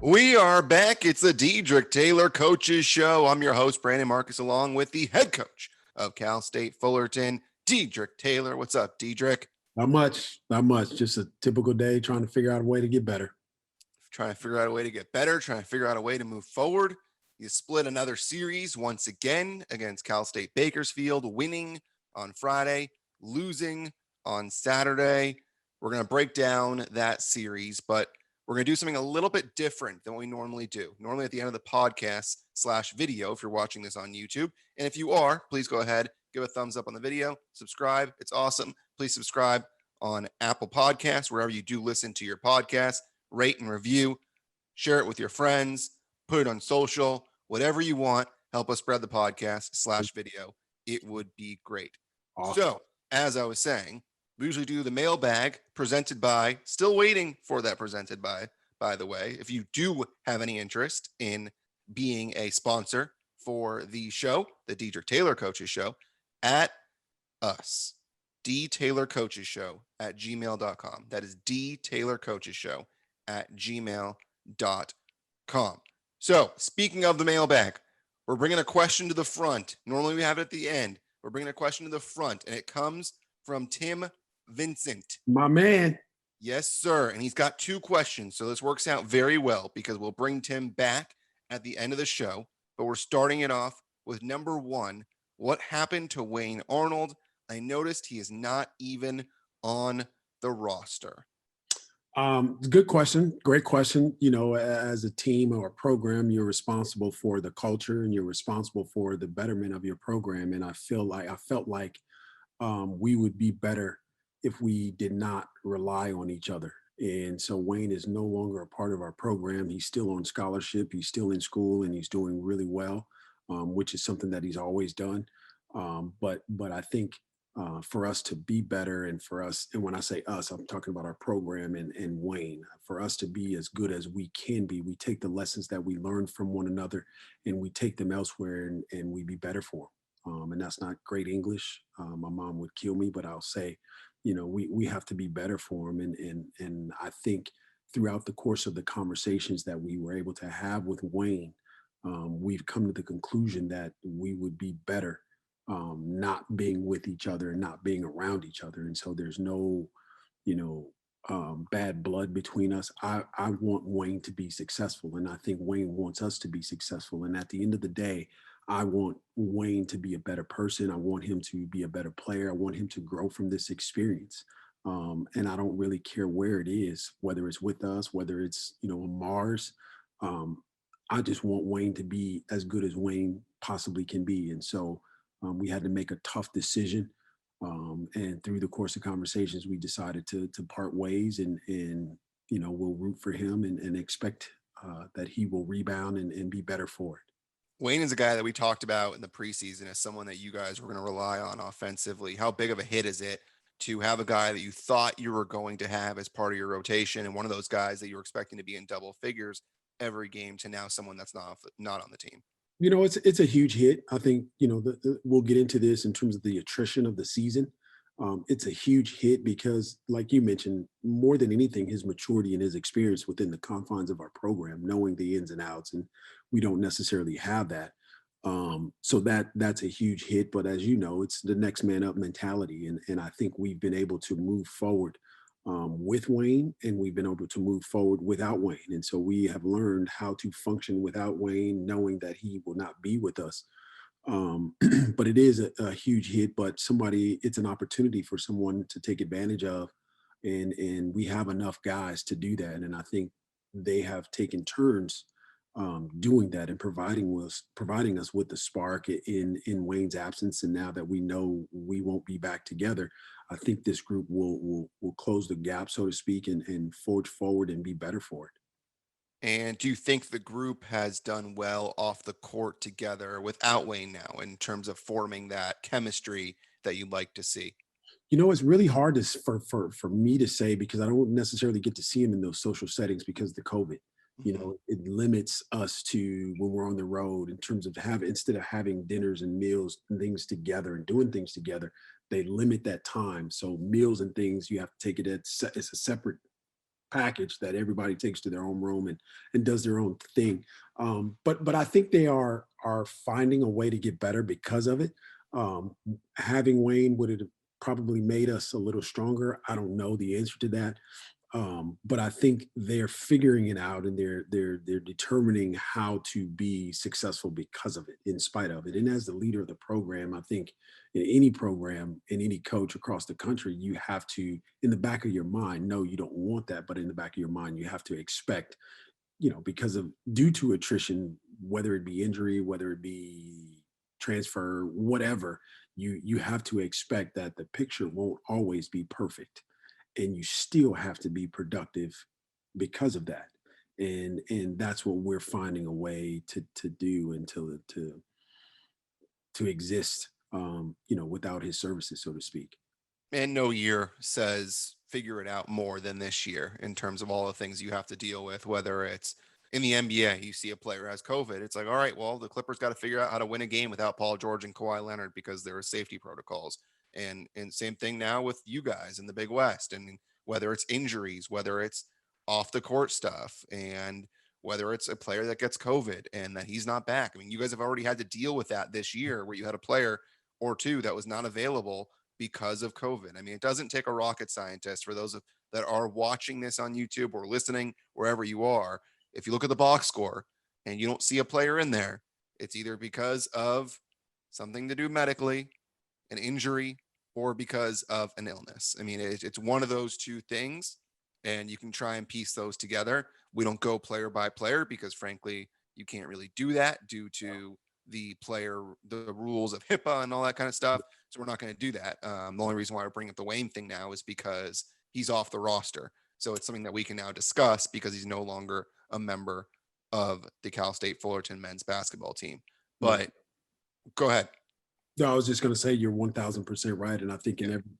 We are back. It's the Dedrique Taylor Coaches Show. I'm your host, Brandon Marcus, along with the head coach of Cal State Fullerton, Dedrique Taylor. What's up, Dedrique? Not much. Just a typical day trying to figure out a way to get better. Trying to figure out a way to get better, trying to figure out a way to move forward. You split another series once again against Cal State Bakersfield, winning on Friday, losing on Saturday. We're going to break down that series, but we're going to do something a little bit different than what we normally do. Normally at the end of the podcast/video, if you're watching this on YouTube. And if you are, please go ahead, give a thumbs up on the video, subscribe. It's awesome. Please subscribe on Apple Podcasts, wherever you do listen to your podcast. Rate and review, share it with your friends, put it on social, whatever you want. Help us spread the podcast/video. It would be great. Awesome. So, as I was saying, we usually do the mailbag presented by, still waiting for that presented by the way. If you do have any interest in being a sponsor for the show, the Dedrique Taylor Coaches Show, at us, dtaylorcoachesshow at gmail.com. That is dtaylorcoachesshow at gmail.com. So, speaking of the mailbag, we're bringing a question to the front. Normally we have it at the end. We're bringing a question to the front, and it comes from Tim Vincent. My man. Yes, sir. And he's got two questions. So this works out very well because we'll bring Tim back at the end of the show. But we're starting it off with number one. What happened to Wayne Arnold? I noticed he is not even on the roster. Good question. Great question. You know, as a team or a program, you're responsible for the culture and you're responsible for the betterment of your program. And I felt like we would be better if we did not rely on each other. And so Wayne is no longer a part of our program. He's still on scholarship. He's still in school and he's doing really well, which is something that he's always done. But I think for us to be better and for us, and when I say us, I'm talking about our program and Wayne, for us to be as good as we can be, we take the lessons that we learn from one another and we take them elsewhere and we be better for them. And that's not great English. My mom would kill me, but I'll say, you know, we have to be better for them. And I think throughout the course of the conversations that we were able to have with Wayne, we've come to the conclusion that we would be better not being with each other and not being around each other. And so there's no, bad blood between us. I want Wayne to be successful, and I think Wayne wants us to be successful. And at the end of the day, I want Wayne to be a better person. I want him to be a better player. I want him to grow from this experience. And I don't really care where it is, whether it's with us, whether it's, on Mars. I just want Wayne to be as good as Wayne possibly can be. And so we had to make a tough decision. And through the course of conversations, we decided to part ways and we'll root for him and expect that he will rebound and be better for it. Wayne is a guy that we talked about in the preseason as someone that you guys were going to rely on offensively. How big of a hit is it to have a guy that you thought you were going to have as part of your rotation and one of those guys that you were expecting to be in double figures every game to now someone that's not on the team? It's a huge hit. I think, we'll get into this in terms of the attrition of the season. It's a huge hit because, like you mentioned, more than anything, his maturity and his experience within the confines of our program, knowing the ins and outs, and we don't necessarily have that. So that's a huge hit. But as you know, it's the next man up mentality, and I think we've been able to move forward with Wayne, and we've been able to move forward without Wayne. And so we have learned how to function without Wayne, knowing that he will not be with us. But it is a huge hit, but it's an opportunity for someone to take advantage of. And we have enough guys to do that. And I think they have taken turns doing that and providing us with the spark in Wayne's absence. And now that we know we won't be back together, I think this group will close the gap, so to speak, and forge forward and be better for it. And do you think the group has done well off the court together without Wayne now in terms of forming that chemistry that you'd like to see? It's really hard for me to say because I don't necessarily get to see him in those social settings because of the COVID. It limits us to when we're on the road in terms of instead of having dinners and meals and things together and doing things together, they limit that time. So meals and things, you have to take it as a separate package that everybody takes to their own room and does their own thing. But I think they are finding a way to get better because of it. Having Wayne would have probably made us a little stronger. I don't know the answer to that. But I think they're figuring it out, and they're determining how to be successful because of it, in spite of it. And as the leader of the program, I think in any program, in any coach across the country, you have to, in the back of your mind, no, you don't want that, but in the back of your mind, you have to expect, because of due to attrition, whether it be injury, whether it be transfer, whatever, you have to expect that the picture won't always be perfect, and you still have to be productive because of that. And that's what we're finding a way to do, and to exist, without his services, so to speak. And no year says figure it out more than this year in terms of all the things you have to deal with, whether it's in the NBA, you see a player has COVID. It's like, all right, well, the Clippers got to figure out how to win a game without Paul George and Kawhi Leonard because there are safety protocols. And same thing now with you guys in the Big West. And whether it's injuries, whether it's off the court stuff, and whether it's a player that gets COVID and that he's not back. I mean, you guys have already had to deal with that this year where you had a player or two that was not available because of COVID. I mean, it doesn't take a rocket scientist for those that are watching this on YouTube or listening wherever you are. If you look at the box score and you don't see a player in there, it's either because of something to do medically, an injury, or because of an illness. I mean, it's one of those two things, and you can try and piece those together. We don't go player by player because, frankly, you can't really do that due to the rules of HIPAA and all that kind of stuff. So we're not going to do that. The only reason why I bring up the Wayne thing now is because he's off the roster. So it's something that we can now discuss because he's no longer a member of the Cal State Fullerton men's basketball team. But go ahead. No, I was just going to say you're 1,000% right, and I think in every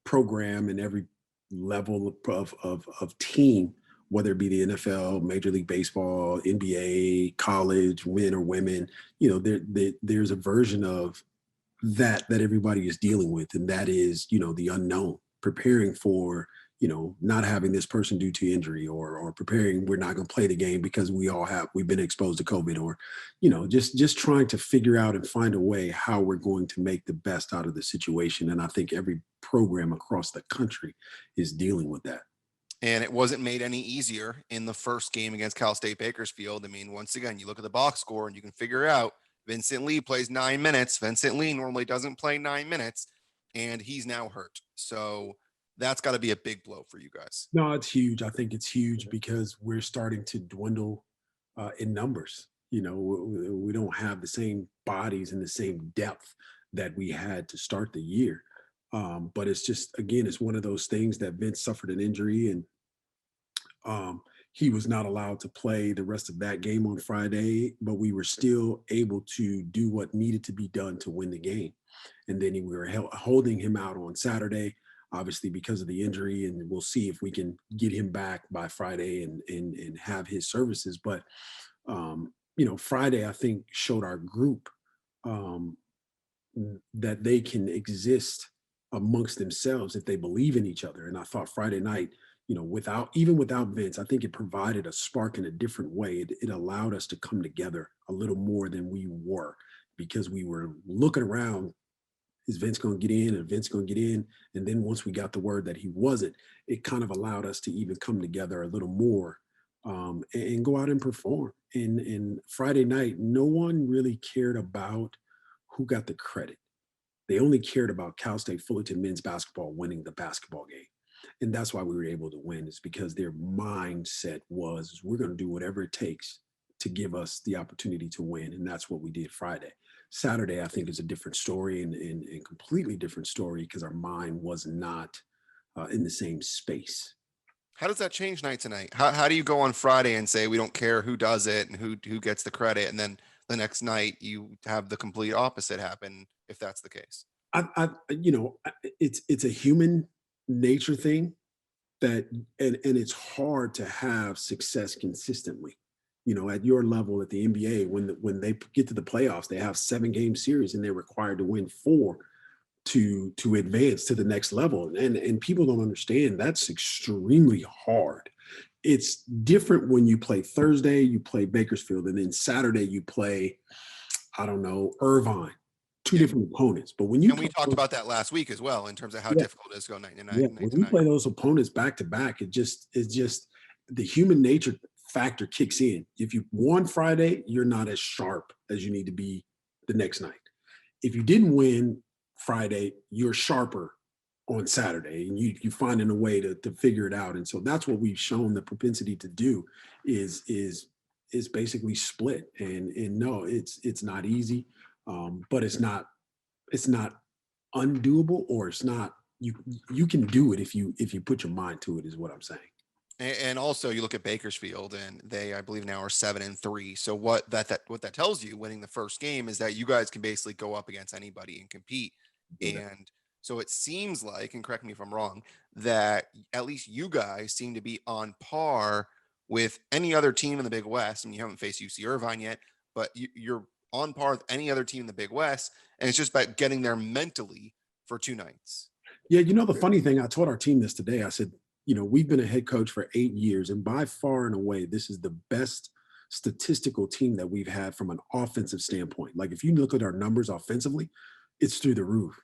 program and every level of team, whether it be the NFL, Major League Baseball, NBA, college, men or women, there's a version of that everybody is dealing with, and that is, the unknown, preparing for, not having this person due to injury, or preparing, we're not going to play the game because we've been exposed to COVID, or, just trying to figure out and find a way how we're going to make the best out of the situation. And I think every program across the country is dealing with that. And it wasn't made any easier in the first game against Cal State Bakersfield. I mean, once again, you look at the box score and you can figure out Vincent Lee plays 9 minutes. Vincent Lee normally doesn't play 9 minutes, and he's now hurt. So that's got to be a big blow for you guys. No, it's huge. I think it's huge because we're starting to dwindle in numbers. We don't have the same bodies and the same depth that we had to start the year. But it's just, again, it's one of those things that Vince suffered an injury, and he was not allowed to play the rest of that game on Friday, but we were still able to do what needed to be done to win the game. And then we were holding him out on Saturday, obviously because of the injury, and we'll see if we can get him back by Friday and have his services. But Friday, I think, showed our group that they can exist amongst themselves if they believe in each other. And I thought Friday night, without Vince, I think it provided a spark in a different way. It allowed us to come together a little more than we were, because we were looking around. Is Vince going to get in? And Vince going to get in? And then once we got the word that he wasn't, it kind of allowed us to even come together a little more, and go out and perform. And Friday night, no one really cared about who got the credit. They only cared about Cal State Fullerton men's basketball winning the basketball game. And that's why we were able to win, is because their mindset was, we're going to do whatever it takes to give us the opportunity to win. And that's what we did Friday. Saturday, I think, is a different story, and completely different story, because our mind was not in the same space. How does that change night to night? How do you go on Friday and say we don't care who does it and who gets the credit, and then the next night you have the complete opposite happen if that's the case? It's a human nature thing, that and it's hard to have success consistently. At your level at the NBA, when they get to the playoffs, they have 7-game series and they're required to win 4 to advance to the next level. And people don't understand that's extremely hard. It's different when you play Thursday, you play Bakersfield, and then Saturday you play, I don't know, Irvine. Two Yeah. different opponents. But when you And we play talked those, about that last week as well, in terms of how yeah, difficult it is to go night to yeah, night, night when to you night. play those opponents back to back, it's just the human nature factor kicks in. If you won Friday, you're not as sharp as you need to be the next night. If you didn't win Friday, you're sharper on Saturday, and you finding a way to figure it out. And so that's what we've shown the propensity to do is basically split. And no, it's not easy, but it's not undoable, or it's not you can do it if you put your mind to it, is what I'm saying. And also, you look at Bakersfield, and they, I believe, now are 7-3. So what that tells you, winning the first game, is that you guys can basically go up against anybody and compete. No doubt. And so it seems like, and correct me if I'm wrong, that at least you guys seem to be on par with any other team in the Big West. I mean, you haven't faced UC Irvine yet, but you're on par with any other team in the Big West, and it's just about getting there mentally for 2 nights. Yeah, the funny thing, I told our team this today. I said, we've been a head coach for 8 years, and by far and away, this is the best statistical team that we've had from an offensive standpoint. Like, if you look at our numbers offensively, it's through the roof.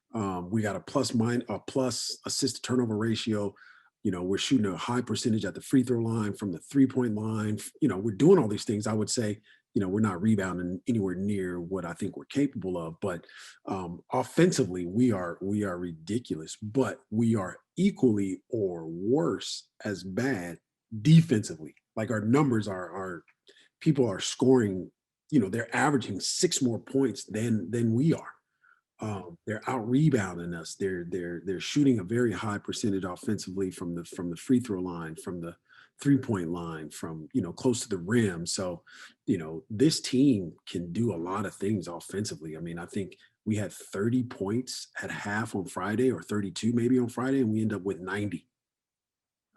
We got a plus assist to turnover ratio. We're shooting a high percentage at the free throw line, from the 3-point line. We're doing all these things. I would say, we're not rebounding anywhere near what I think we're capable of, but offensively, we are ridiculous, but we are equally or worse as bad defensively. Like, our numbers are people are scoring. They're averaging 6 more points than we are. They're out rebounding us. They're shooting a very high percentage offensively from the free throw line, from the 3-point line, from close to the rim. So, this team can do a lot of things offensively. I mean, I think we had 30 points at half on Friday, or 32 maybe on Friday, and we end up with 90.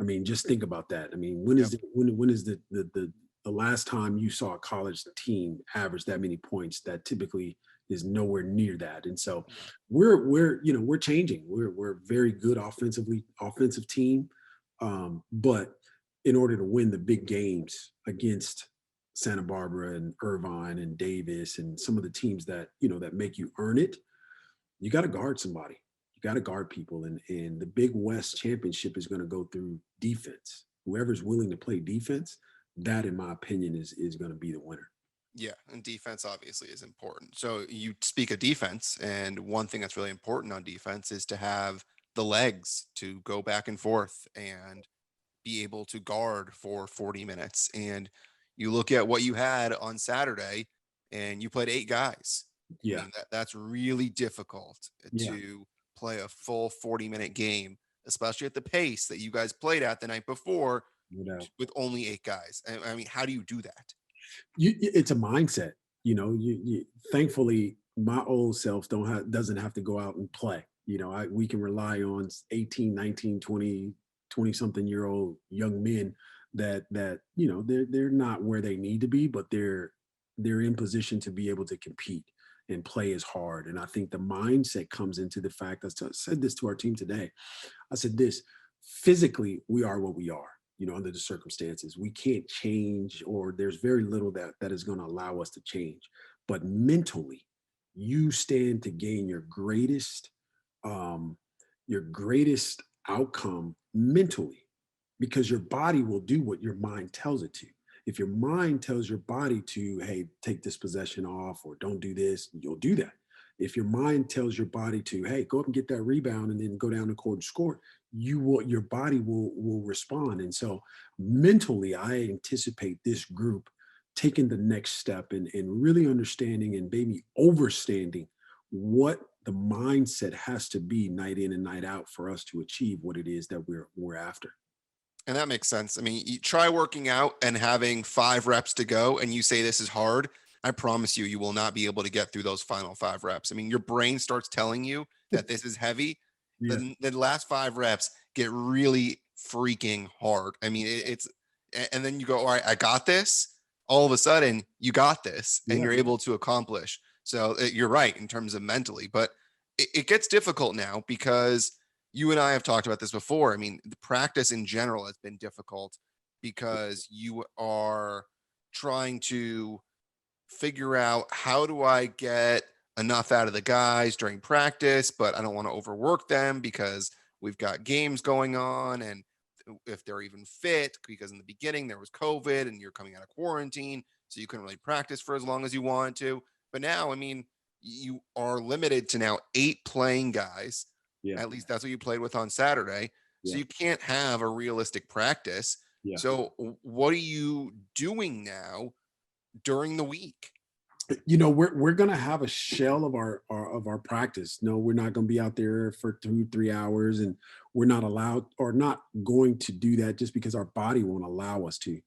I mean, just think about that. I mean, Yep. when is the last time you saw a college team average that many points? That typically is nowhere near that. And so we're changing. We're a very good offensive team. But in order to win the big games against Santa Barbara and Irvine and Davis and some of the teams that make you earn it, you got to guard somebody. You got to guard people. And the Big West Championship is going to go through defense. Whoever's willing to play defense, that, in my opinion, is going to be the winner. Yeah, and defense obviously is important. So you speak of defense, and one thing that's really important on defense is to have the legs to go back and forth and be able to guard for 40 minutes. And you look at what you had on Saturday, and you played 8 guys. I Yeah. mean, that's really difficult Yeah. to play a full 40-minute game, especially at the pace that you guys played at the night before, No doubt. with only 8 guys. I mean, how do you do that? It's a mindset. Thankfully, my old self doesn't have to go out and play. We can rely on 18, 19, 20 something year old young men that they're not where they need to be, but they're in position to be able to compete and play as hard. And I think the mindset comes into the fact. I said this to our team today. I said this: physically, we are what we are. Under the circumstances, we can't change, or there's very little that is going to allow us to change. But mentally, you stand to gain um, your greatest outcome mentally, because your body will do what your mind tells it to. If your mind tells your body to, hey, take this possession off, or don't do this, you'll do that. If your mind tells your body to, hey, go up and get that rebound and then go down the court and score, your body will respond. And so mentally, I anticipate this group taking the next step, and really understanding and maybe overstanding what the mindset has to be night in and night out for us to achieve what it is that we're after. And that makes sense. I mean, you try working out and having 5 reps to go, and you say this is hard. I promise you, you will not be able to get through those final 5 reps. I mean, your brain starts telling you that this is heavy. Yeah. Then the last 5 reps get really freaking hard. I mean, and then you go, all right, I got this. All of a sudden, you got this, and Yeah. you're able to accomplish. So you're right in terms of mentally, but it gets difficult now because you and I have talked about this before. I mean, the practice in general has been difficult because you are trying to figure out, how do I get enough out of the guys during practice, but I don't want to overwork them because we've got games going on, and if they're even fit, because in the beginning there was COVID and you're coming out of quarantine, so you couldn't really practice for as long as you wanted to. But now, I mean, you are limited to now 8 playing guys. Yeah, At least that's what you played with on Saturday. So yeah, you can't have a realistic practice. yeah. So what are you doing now during the week? We're gonna have a shell of our practice. No, we're not gonna be out there for 2, 3 hours, and we're not allowed or not going to do that just because our body won't allow us to.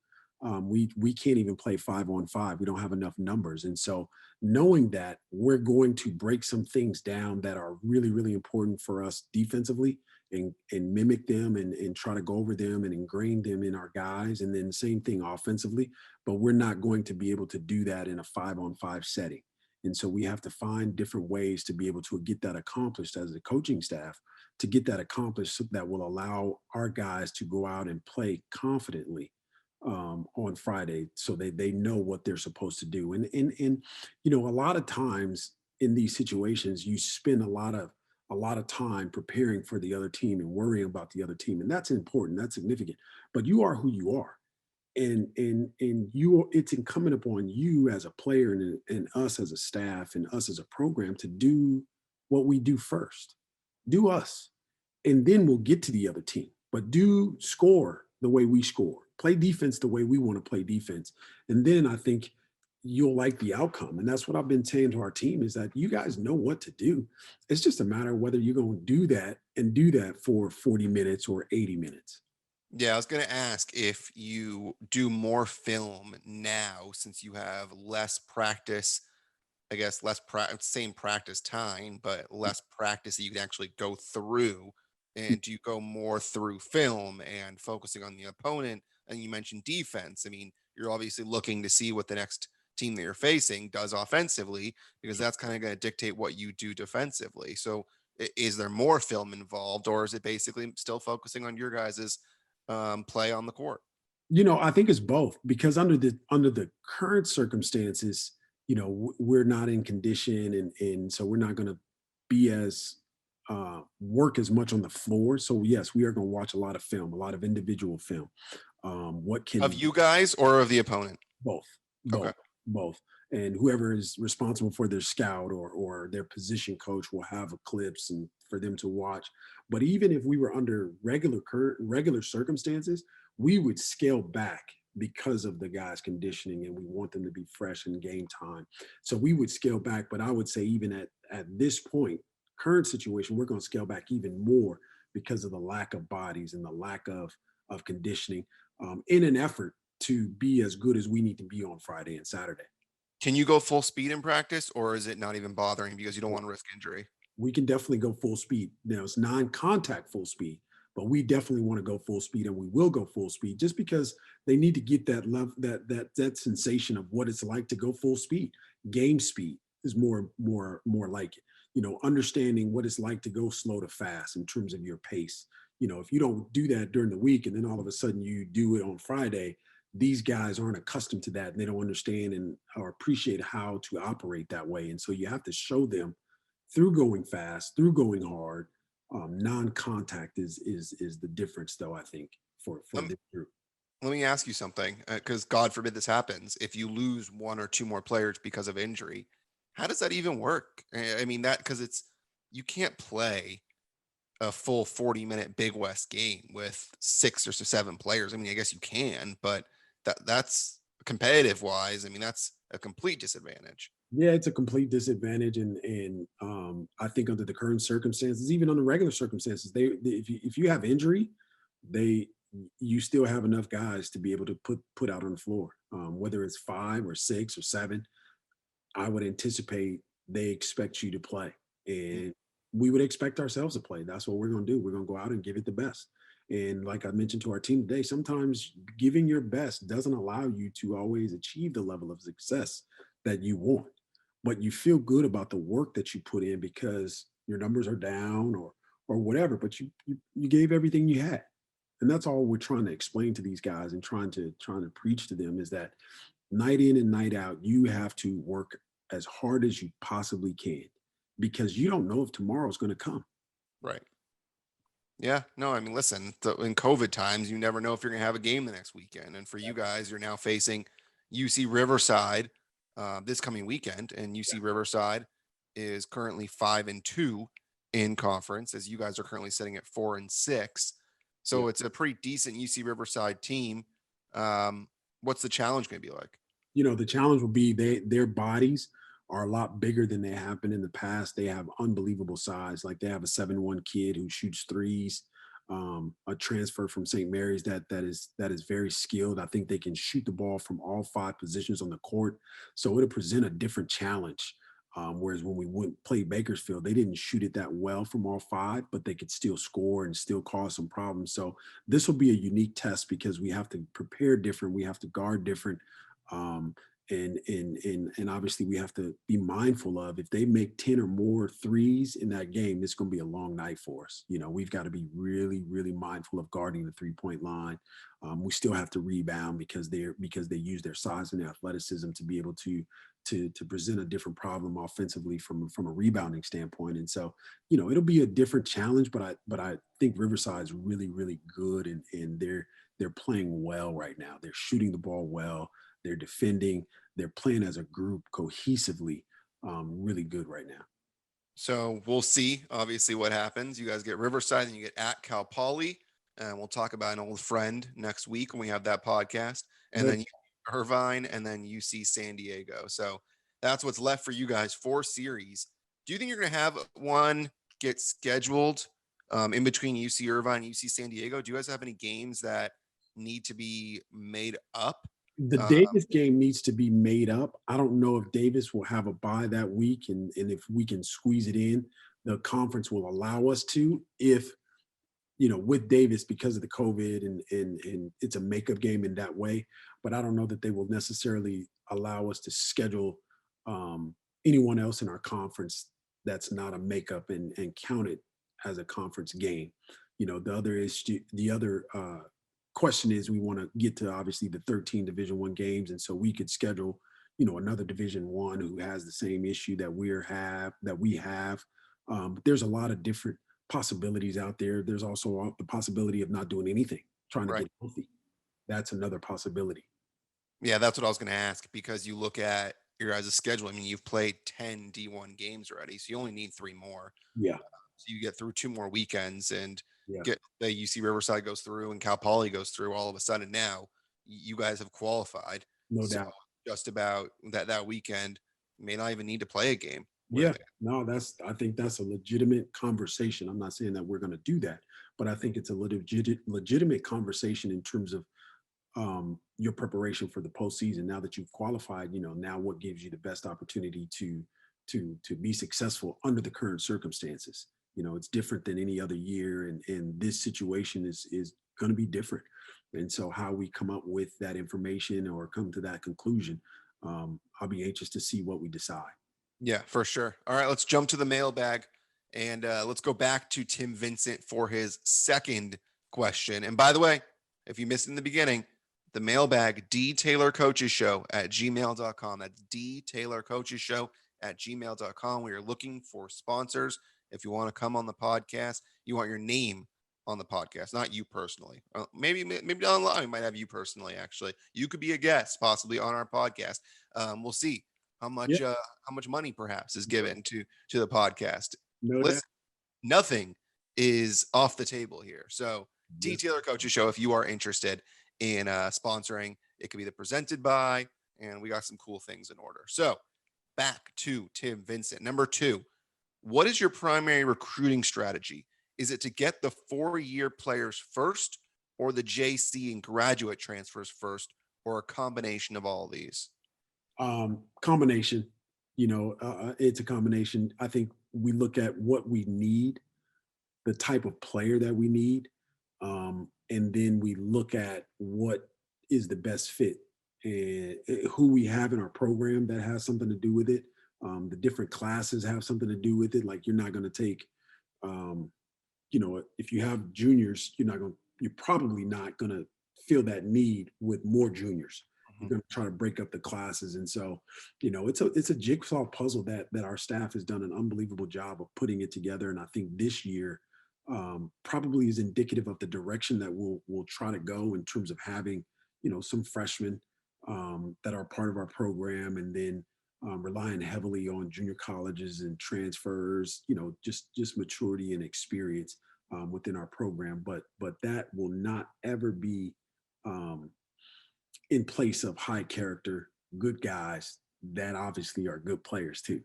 We can't even play 5-on-5. We don't have enough numbers, and so knowing that, we're going to break some things down that are really really important for us defensively, and mimic them, and try to go over them and ingrain them in our guys, and then same thing offensively, but we're not going to be able to do that in a 5-on-5 setting. And so we have to find different ways to be able to get that accomplished as a coaching staff, to get that accomplished that will allow our guys to go out and play confidently on Friday, so they know what they're supposed to do. And a lot of times in these situations, you spend a lot of time preparing for the other team and worrying about the other team, and that's important, that's significant. But you are who you are, and it's incumbent upon you as a player, and us as a staff, and us as a program, to do what we do first. Do us, and then we'll get to the other team. But do score the way we score, play defense the way we want to play defense, and then I think you'll like the outcome. And that's what I've been saying to our team, is that you guys know what to do. It's just a matter of whether you're going to do that, and do that for 40 minutes or 80 minutes. Yeah, I was going to ask if you do more film now since you have less practice, I guess same practice time, but less practice that you can actually go through. And do you go more through film and focusing on the opponent? And you mentioned defense. I mean, you're obviously looking to see what the next team that you're facing does offensively, because that's kind of going to dictate what you do defensively. So is there more film involved, or is it basically still focusing on your guys's play on the court? I think it's both, because under the current circumstances, we're not in condition, and so we're not going to be as work as much on the floor. So yes, we are going to watch a lot of film, a lot of individual film. What Of can you guys or of the opponent? both, Okay. both, both, and whoever is responsible for their scout or their position coach will have clips and for them to watch. But even if we were under regular circumstances, we would scale back because of the guys' conditioning, and we want them to be fresh in game time. So we would scale back. But I would say, even at this point, current situation, we're going to scale back even more because of the lack of bodies and the lack of conditioning, in an effort to be as good as we need to be on Friday and Saturday. Can you go full speed in practice, or is it not even bothering because you don't want to risk injury? We can definitely go full speed. Now it's non-contact full speed, but we definitely want to go full speed, and we will go full speed, just because they need to get that love, that sensation of what it's like to go full speed. Game speed is more like it. Understanding what it's like to go slow to fast in terms of your pace. If you don't do that during the week, and then all of a sudden you do it on Friday, these guys aren't accustomed to that, and they don't understand and or appreciate how to operate that way. And so you have to show them, through going fast, through going hard. Non-contact is the difference, though, I think, for Um, this group. Let me ask you something, because God forbid this happens. If you lose one or two more players because of injury, how does that even work? I mean, that because you can't play a full 40-minute Big West game with 6 or 7 players. I mean, I guess you can, but that's competitive wise. I mean, that's a complete disadvantage. Yeah, it's a complete disadvantage, and I think under the current circumstances, even under regular circumstances, if you have injury, they you still have enough guys to be able to put out on the floor, whether it's 5 or 6 or 7. I would anticipate they expect you to play, and we would expect ourselves to play. That's what we're going to do. We're going to go out and give it the best. And like I mentioned to our team today, sometimes giving your best doesn't allow you to always achieve the level of success that you want, but you feel good about the work that you put in, because your numbers are down or whatever, but you gave everything you had. And that's all we're trying to explain to these guys and trying to preach to them is that night in and night out, you have to work as hard as you possibly can because you don't know if tomorrow's going to come. Right. Yeah. No, I mean, listen, in COVID times, you never know if you're going to have a game the next weekend. And for you guys, you're now facing UC Riverside this coming weekend, and UC Riverside is currently 5-2 in conference, as you guys are currently sitting at 4-6. Yeah. So it's a pretty decent UC Riverside team. What's the challenge going to be like? The challenge will be their bodies are a lot bigger than they have been in the past. They have unbelievable size. Like they have a 7'1" kid who shoots threes, a transfer from St. Mary's that is very skilled. I think they can shoot the ball from all 5 positions on the court. So it'll present a different challenge. Whereas when we went play Bakersfield, they didn't shoot it that well from all 5, but they could still score and still cause some problems. So this will be a unique test because we have to prepare different. We have to guard different. Um, and obviously we have to be mindful of if they make 10 or more threes in that game, it's going to be a long night for us. We've got to be really, really mindful of guarding the 3-point line. We still have to rebound because they use their size and their athleticism to be able to present a different problem offensively from a rebounding standpoint. And so, it'll be a different challenge, but I think Riverside's really, really good and they're playing well right now. They're shooting the ball well. They're defending. They're playing as a group cohesively, really good right now. So we'll see, obviously, what happens. You guys get Riverside and you get at Cal Poly. And we'll talk about an old friend next week when we have that podcast. And Good. then Irvine and then UC San Diego. So that's what's left for you guys, 4 series. Do you think you're going to have one get scheduled in between UC Irvine and UC San Diego? Do you guys have any games that need to be made up? The Uh, Davis game needs to be made up. I don't know if Davis will have a bye that week, and if we can squeeze it in, the conference will allow us to. If with Davis because of the COVID and it's a makeup game in that way, but I don't know that they will necessarily allow us to schedule anyone else in our conference that's not a makeup and count it as a conference game. The other question is we want to get to obviously the 13 Division I games, and so we could schedule another Division I who has the same issue that we have. But there's a lot of different possibilities out there. There's also the possibility of not doing anything, trying to right. get healthy. That's another possibility. Yeah, that's what I was going to ask because you look at your guys' schedule. I mean, you've played 10 D1 games already, so you only need 3 more. Yeah, So you get through 2 more weekends and yeah, get the UC Riverside goes through and Cal Poly goes through. All of a sudden now you guys have qualified. no So doubt. just about that weekend may not even need to play a game Yeah, with it. no, I think that's a legitimate conversation. I'm not saying that we're going to do that, but I think it's a legitimate conversation in terms of your preparation for the postseason. Now that you've qualified, now what gives you the best opportunity to be successful under the current circumstances. It's different than any other year, and this situation is going to be different. And so, how we come up with that information or come to that conclusion, I'll be anxious to see what we decide. Yeah, for sure. All right, let's jump to the mailbag and let's go back to Tim Vincent for his second question. And by the way, if you missed it in the beginning, the mailbag, dtaylorcoachesshow@gmail.com. That's dtaylorcoachesshow@gmail.com. We are looking for sponsors. If you want to come on the podcast, you want your name on the podcast, not you personally. Maybe down the line we might have you personally. Actually, you could be a guest possibly on our podcast. We'll see how Yeah, much money perhaps is given to the podcast. no doubt. Listen, nothing is off the table here. So D Yes. Taylor Coaches Show, if you are interested in sponsoring, it could be the presented by, and we got some cool things in order. So back to Tim Vincent. Number 2, what is your primary recruiting strategy? Is it to get the 4-year players first or the JC and graduate transfers first, or a combination of all of these? Combination. It's a combination. I think we look at what we need, the type of player that we need, and then we look at what is the best fit and who we have in our program that has something to do with it. The different classes have something to do with it. Like you're not going to take, um, if you have juniors, you're probably not going to feel that need with more juniors. You're Mhm. going to try to break up the classes, and so, it's a jigsaw puzzle that our staff has done an unbelievable job of putting it together. And I think this year probably is indicative of the direction that we'll try to go in terms of having, some freshmen that are part of our program, and then relying heavily on junior colleges and transfers, just maturity and experience within our program. But that will not ever be um, in place of high character, good guys that obviously are good players too.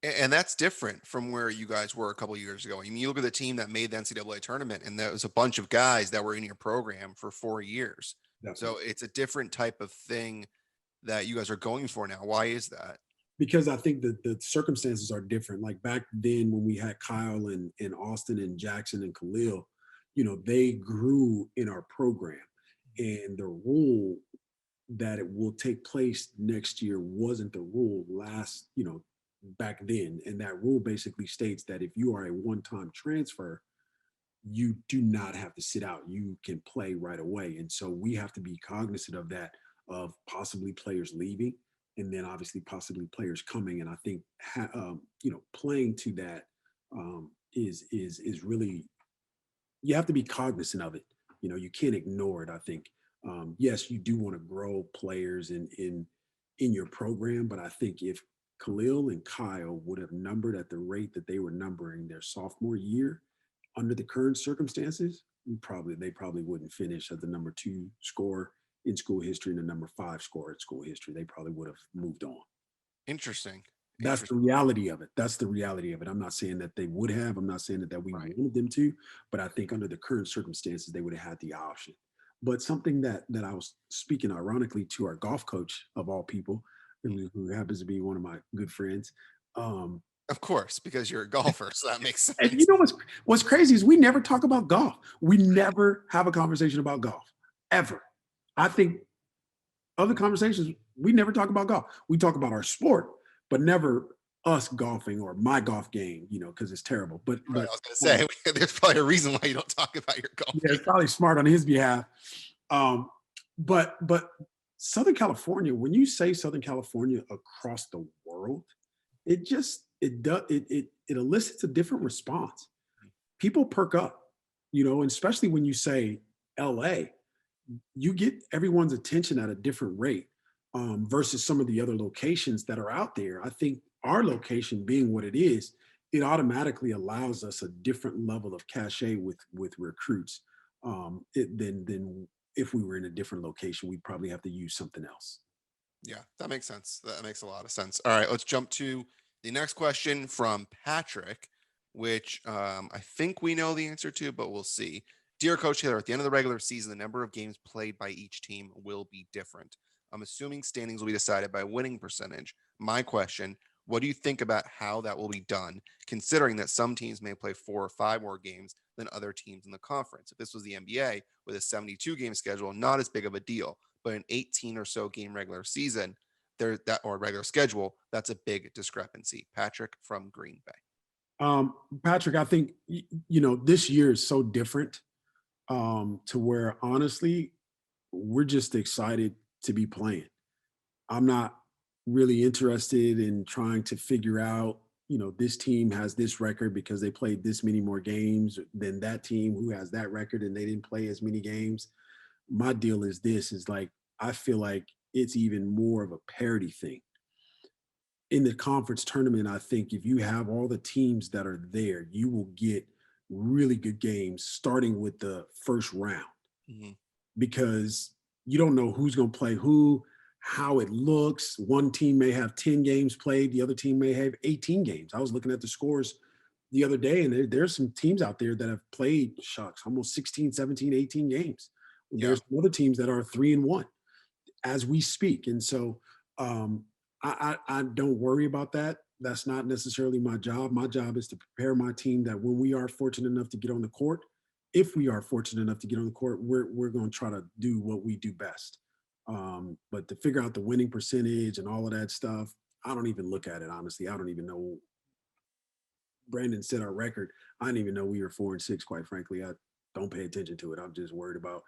And that's different from where you guys were a couple years ago. I mean, you look at the team that made the NCAA tournament, and there was a bunch of guys that were in your program for 4 years. So Definitely. it's a different type of thing that you guys are going for now. Why is that? Because I think that the circumstances are different. Like back then when we had Kyle and Austin and Jackson and Khalil, they grew in our program. And the rule that it will take place next year wasn't the rule back then. And that rule basically states that if you are a one-time transfer, you do not have to sit out. You can play right away. And so we have to be cognizant of that, of possibly players leaving, and then obviously possibly players coming. And I think playing to that is really, you have to be cognizant of it. You can't ignore it. I think yes, you do want to grow players in your program, but I think if Khalil and Kyle would have numbered at the rate that they were numbering their sophomore year, under the current circumstances, they probably wouldn't finish as the number two scorer in school history and the number five scorer in school history. They probably would have moved on. Interesting. That's the Interesting. reality of it. That's the reality of it. I'm not saying that they would have. I'm not saying that we Right. wanted them to, but I think under the current circumstances, they would have had the option. But something that I was speaking ironically to our golf coach of all people, who happens to be one of my good friends. Um, Of course, because you're a golfer, so that makes and you sense. know what's crazy is we never talk about golf. We never have a conversation about golf ever. I think other conversations we never talk about golf. We talk about our sport, but never us golfing or my golf game. Because it's terrible. But Right. but I was going to say, there's probably a reason why you don't talk about your yeah, golfing. it's probably smart on his behalf. But Southern California, when you say Southern California across the world, it just it does it elicits a different response. People perk up, and especially when you say LA, you get everyone's attention at a different rate versus some of the other locations that are out there. I think our location being what it is, it automatically allows us a different level of cachet with recruits than if we were in a different location. We'd probably have to use something else. Yeah, that makes sense. That makes a lot of sense. All right, let's jump to the next question from Patrick, which I think we know the answer to, but we'll see. Dear Coach Taylor, at the end of the regular season, the number of games played by each team will be different. I'm assuming standings will be decided by winning percentage. My question, what do you think about how that will be done, considering that some teams may play 4 or 5 more games than other teams in the conference? If this was the NBA with a 72 game schedule, not as big of a deal, but an 18 or so game regular season, there that or regular schedule, that's a big discrepancy. Patrick from Green Bay. Patrick, I think this year is so different to where honestly we're just excited to be playing. I'm not really interested in trying to figure out, this team has this record because they played this many more games than that team who has that record and they didn't play as many games. My deal is this is like, I feel like it's even more of a parity thing. In the conference tournament, I think if you have all the teams that are there, you will get really good games starting with the first round Mhm. because you don't know who's going to play who, how it looks. One team may have 10 games played, the other team may have 18 games. I was looking at the scores the other day, and there's some teams out there that have played, shucks, almost 16, 17, 18 games. Yeah. There's some other teams that are 3-1 as we speak. And so I don't worry about that. That's not necessarily my job. My job is to prepare my team that when we are fortunate enough to get on the court, if we are fortunate enough to get on the court, we're going to try to do what we do best. But to figure out the winning percentage and all of that stuff, I don't even look at it, honestly. I don't even know. Brandon set our record. I didn't even know we were 4-6, quite frankly. I don't pay attention to it. I'm just worried about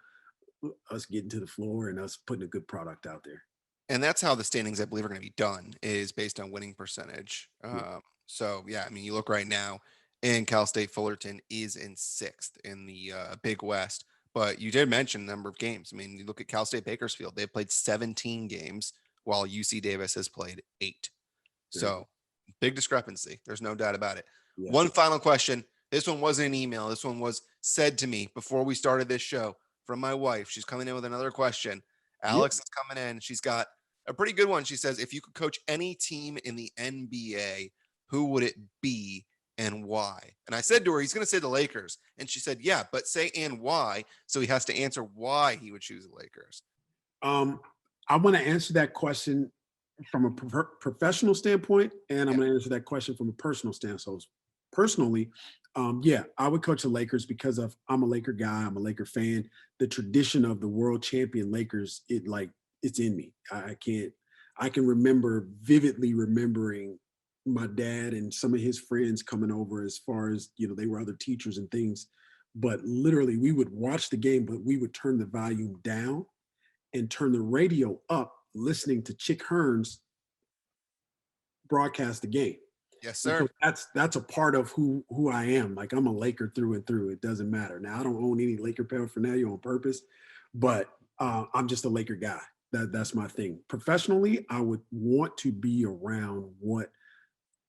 us getting to the floor and us putting a good product out there. And that's how the standings, I believe, are going to be done, is based on winning percentage. Yeah. So yeah, I mean, you look right now, and Cal State Fullerton is in sixth in the Big West. But you did mention the number of games. I mean, you look at Cal State Bakersfield; they've played 17 games, while UC Davis has played 8. So big discrepancy. There's no doubt about it. Yeah. One final question. This one wasn't an email. This one was said to me before we started this show from my wife. She's coming in with another question. Alex is coming in. She's got a pretty good one. She says, if you could coach any team in the NBA, who would it be and why? And I said to her, he's going to say the Lakers. And she said, yeah, but say and why. So he has to answer why he would choose the Lakers. I want to answer that question from a professional standpoint, and I'm going to answer that question from a personal standpoint. So personally, yeah, I would coach the Lakers because I'm a Laker guy. I'm a Laker fan. The tradition of the world champion Lakers, it's in me. I can remember vividly remembering my dad and some of his friends coming over, as far as, they were other teachers and things, but literally we would watch the game, but we would turn the volume down and turn the radio up, listening to Chick Hearns broadcast the game. Yes, sir. So that's a part of who I am. Like, I'm a Laker through and through. It doesn't matter. Now, I don't own any Laker paraphernalia on purpose, but I'm just a Laker guy. That's my thing. Professionally, I would want to be around what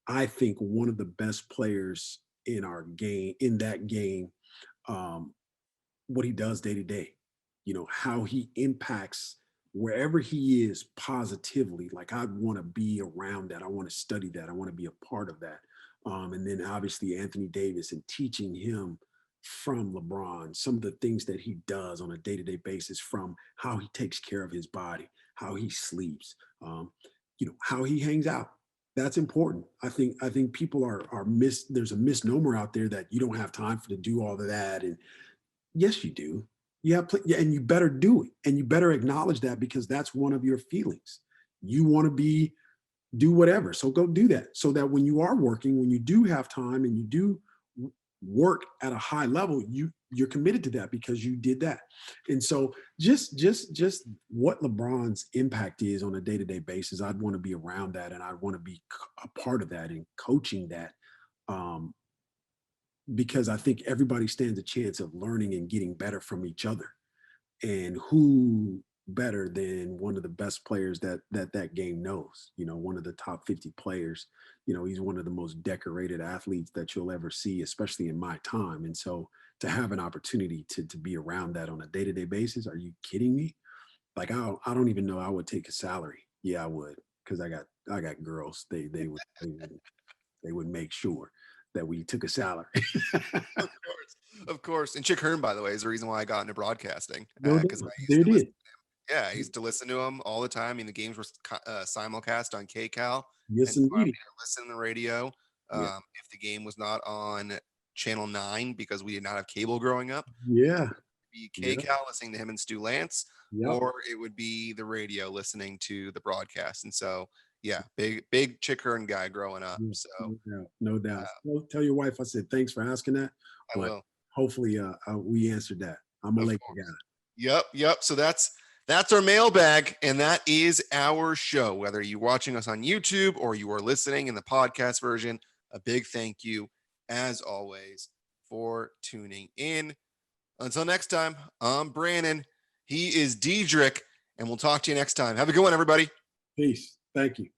I think one of the best players in our game, in that game, what he does day to day, how he impacts wherever he is positively. Like, I want to be around that. I want to study that. I want to be a part of that. And then obviously Anthony Davis, and teaching him from LeBron, some of the things that he does on a day-to-day basis, from how he takes care of his body, how he sleeps, how he hangs out. That's important. I think people there's a misnomer out there that you don't have time to do all of that. And yes, you do. And you better do it. And you better acknowledge that, because that's one of your feelings. You want to do whatever. So go do that, so that when you are working, when you do have time and you do work at a high level, you're committed to that because you did that. And so just what LeBron's impact is on a day-to-day basis, I'd want to be around that, and I want to be a part of that and coaching that. Because I think everybody stands a chance of learning and getting better from each other. And who better than one of the best players that game knows, one of the top 50 players. He's one of the most decorated athletes that you'll ever see, especially in my time. And so to have an opportunity to be around that on a day-to-day basis, are you kidding me? Like, I don't even know I would take a salary. Yeah, I would, because I got girls. They would make sure that we took a salary. Of course. And Chick Hearn, by the way, is the reason why I got into broadcasting. No, Because I used to listen to him all the time. I mean, the games were simulcast on KCal. Yes, and so I would indeed. listen to the radio. Yeah. If the game was not on Channel 9, because we did not have cable growing up, Yeah. it would be KCal listening to him and Stu Lance, Yep. or it would be the radio listening to the broadcast. And so, yeah, big Chick Hearn guy growing up. Yeah, So no doubt. Well, tell your wife I said thanks for asking that. I will. Hopefully we answered that. I'm a Laker guy. Yep. So that's our mailbag, and that is our show. Whether you're watching us on YouTube or you are listening in the podcast version, a big thank you, as always, for tuning in. Until next time, I'm Brandon. He is Dedrique, and we'll talk to you next time. Have a good one, everybody. Peace. Thank you.